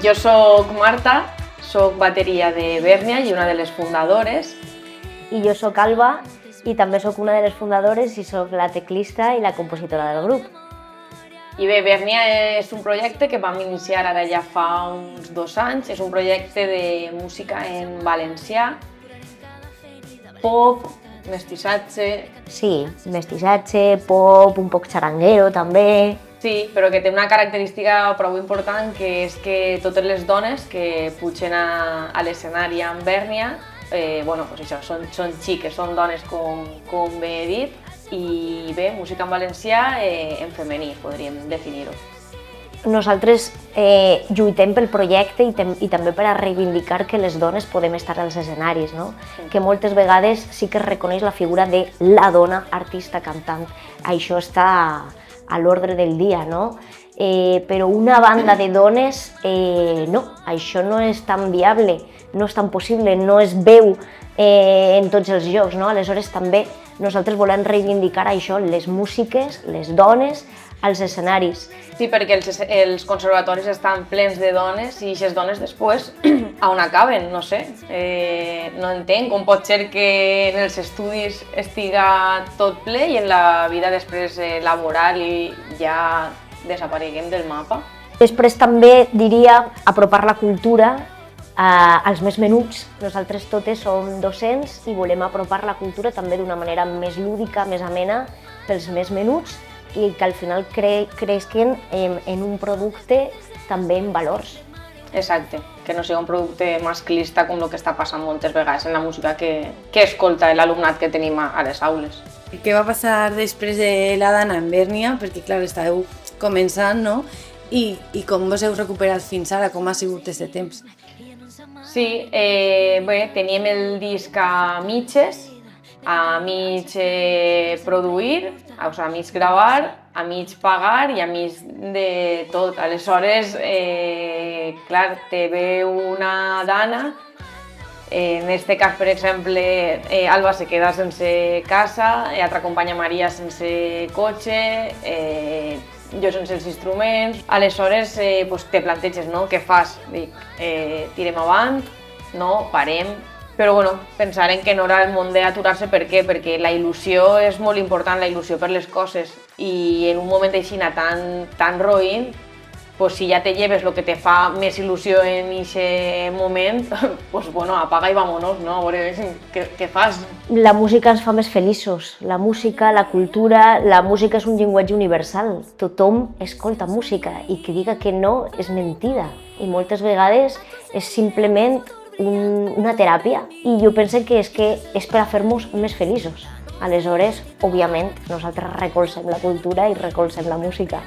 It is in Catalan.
Jo soc Marta, soc bateria de Bèrnia i una de les fundadores. I jo soc Alba i també soc una de les fundadores i soc la teclista i la compositora del grup. I bé, Bèrnia és un projecte que vam iniciar ara ja fa uns 2 anys. És un projecte de música en valencià, pop, mestissatge. Sí, mestissatge, pop, un poc xaranguero també. Sí, però que té una característica prou important, que és que totes les dones que pugen a l'escenari amb Bèrnia, doncs això, són xiques, són dones com bé he dit, i bé, música en valencià en femení, podríem definir-ho. Nosaltres lluitem pel projecte i també per a reivindicar que les dones podem estar als escenaris, no? Que moltes vegades sí que es reconeix la figura de la dona artista cantant. Això està a l'ordre del dia, no? Però una banda de dones, no, això no és tan viable, no és tan possible, no es veu en tots els llocs, no? Aleshores també nosaltres volem reivindicar això, les músiques, les dones, als escenaris. Sí, perquè els conservatoris estan plens de dones i aquestes dones després on acaben, no sé. No entenc com pot ser que en els estudis estiga tot ple i en la vida després laboral i ja desapareguem del mapa. Després també diria apropar la cultura als més menuts. Nosaltres totes som docents i volem apropar la cultura també d'una manera més lúdica, més amena pels més menuts i que al final creixen en un producte també en valors. Exacte, que no sigui un producte masclista com el que està passant moltes vegades en la música que escolta l'alumnat que tenim a les aules. Què va passar després de la Dana en Bèrnia? Perquè, clar, estàveu començant, no? I com vos heu recuperat fins ara? Com ha sigut aquest temps? Sí, bé, teníem el disc a mitges, a mig produir, a mig gravar, a mig pagar i a mig de tot. Aleshores, clar, te ve una Dana. En este cas, per exemple, Alba se queda sense casa, altra companya Maria sense cotxe, jo sense els instruments. Aleshores, te planteges, no? Què fas? Dic, tirem avant, no? Parem. Però bueno, pensaren que no era el moment d'aturar-se. Per què? Perquè la il·lusió és molt important, la il·lusió per les coses. I en un moment així tan roïn, si ja te lleves el que te fa més il·lusió en aquest moment, apaga i vámonos, no? A veure què fas. La música ens fa més feliços. La música, la cultura, la música és un llenguatge universal. Tothom escolta música i que diga que no és mentida. I moltes vegades és simplement una teràpia i jo penso que és per a fer-nos més feliços. Aleshores, òbviament, nosaltres recolzem la cultura i recolzem la música.